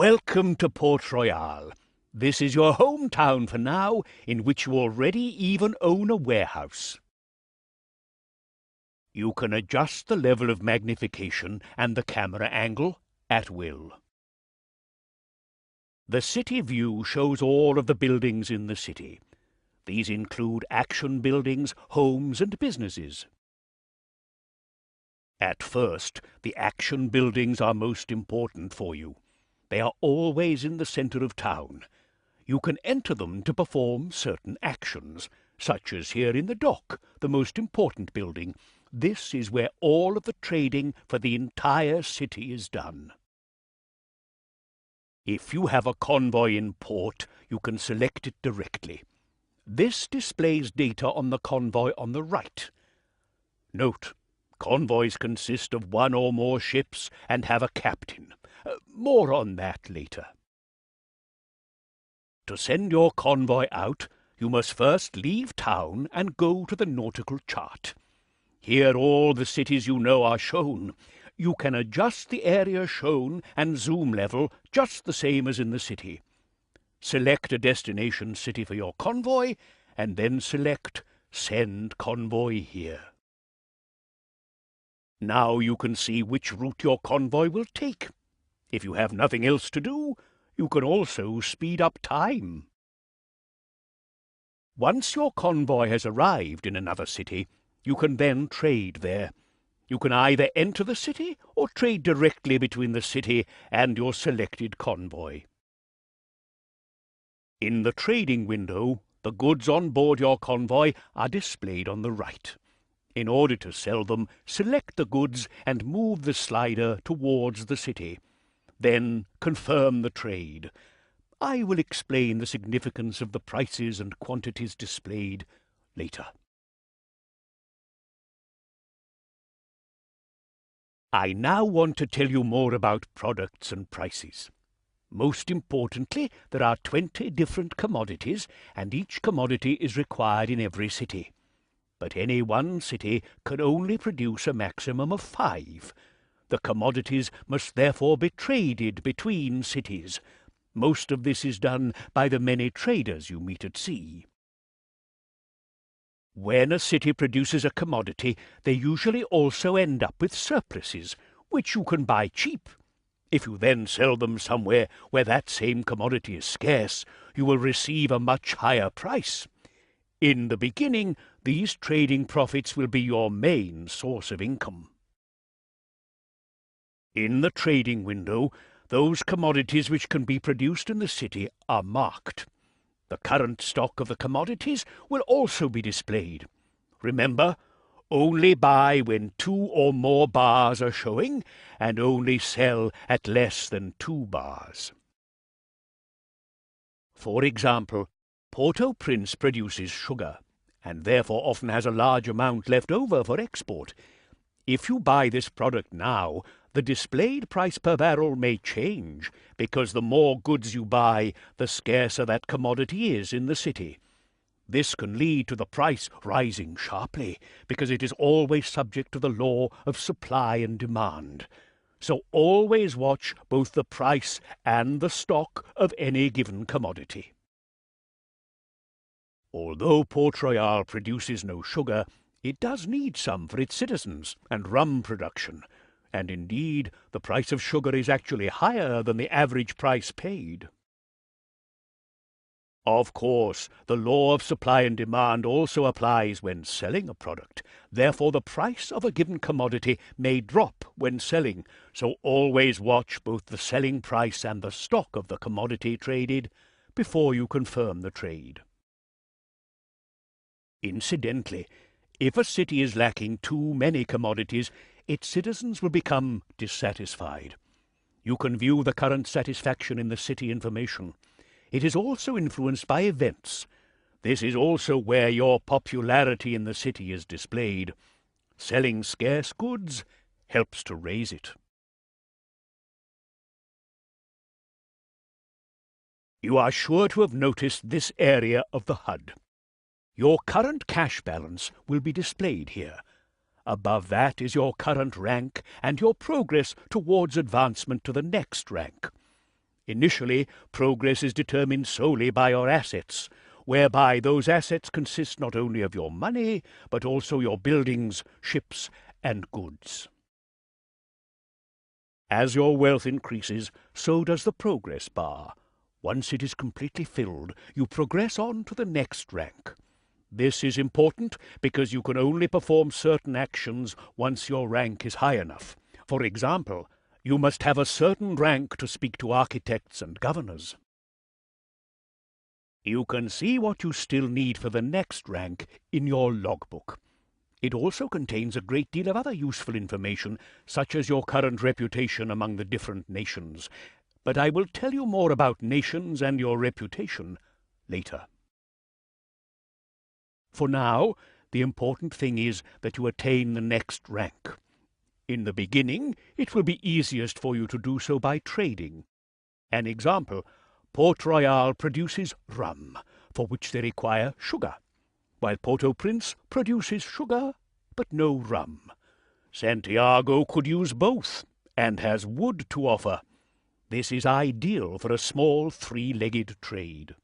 Welcome to Port Royale. This is your hometown for now, in which you already even own a warehouse. You can adjust the level of magnification and the camera angle at will. The city view shows all of the buildings in the city. These include action buildings, homes, and businesses. At first, the action buildings are most important for you. They are always in the center of town. You can enter them to perform certain actions, such as here in the dock, the most important building. This is where all of the trading for the entire city is done. If you have a convoy in port, you can select it directly. This displays data on the convoy on the right. Note, convoys consist of one or more ships and have a captain. More on that later. To send your convoy out, you must first leave town and go to the nautical chart. Here all the cities you know are shown. You can adjust the area shown and zoom level just the same as in the city. Select a destination city for your convoy, and then select Send Convoy Here. Now you can see which route your convoy will take. If you have nothing else to do, you can also speed up time. Once your convoy has arrived in another city, you can then trade there. You can either enter the city or trade directly between the city and your selected convoy. In the trading window, the goods on board your convoy are displayed on the right. In order to sell them, select the goods and move the slider towards the city. Then confirm the trade. I will explain the significance of the prices and quantities displayed later. I now want to tell you more about products and prices. Most importantly, there are 20 different commodities, and each commodity is required in every city. But any one city can only produce a maximum of 5. The commodities must therefore be traded between cities. Most of this is done by the many traders you meet at sea. When a city produces a commodity, they usually also end up with surpluses, which you can buy cheap. If you then sell them somewhere where that same commodity is scarce, you will receive a much higher price. In the beginning, these trading profits will be your main source of income. In the trading window, those commodities which can be produced in the city are marked. The current stock of the commodities will also be displayed. Remember, only buy when 2 or more bars are showing, and only sell at less than 2 bars. For example, Port-au-Prince produces sugar, and therefore often has a large amount left over for export. If you buy this product now, the displayed price per barrel may change, because the more goods you buy, the scarcer that commodity is in the city. This can lead to the price rising sharply, because it is always subject to the law of supply and demand. So always watch both the price and the stock of any given commodity. Although Port Royale produces no sugar, it does need some for its citizens and rum production, and indeed the price of sugar is actually higher than the average price paid. Of course, the law of supply and demand also applies when selling a product. Therefore, the price of a given commodity may drop when selling, so always watch both the selling price and the stock of the commodity traded before you confirm the trade. Incidentally, if a city is lacking too many commodities, its citizens will become dissatisfied. You can view the current satisfaction in the city information. It is also influenced by events. This is also where your popularity in the city is displayed. Selling scarce goods helps to raise it. You are sure to have noticed this area of the HUD. Your current cash balance will be displayed here. Above that is your current rank and your progress towards advancement to the next rank. Initially, progress is determined solely by your assets, whereby those assets consist not only of your money, but also your buildings, ships, and goods. As your wealth increases, so does the progress bar. Once it is completely filled, you progress on to the next rank. This is important because you can only perform certain actions once your rank is high enough. For example, you must have a certain rank to speak to architects and governors. You can see what you still need for the next rank in your logbook. It also contains a great deal of other useful information, such as your current reputation among the different nations. But I will tell you more about nations and your reputation later. For now, the important thing is that you attain the next rank. In the beginning, it will be easiest for you to do so by trading. An example, Port Royale produces rum, for which they require sugar, while Port-au-Prince produces sugar, but no rum. Santiago could use both, and has wood to offer. This is ideal for a small three-legged trade.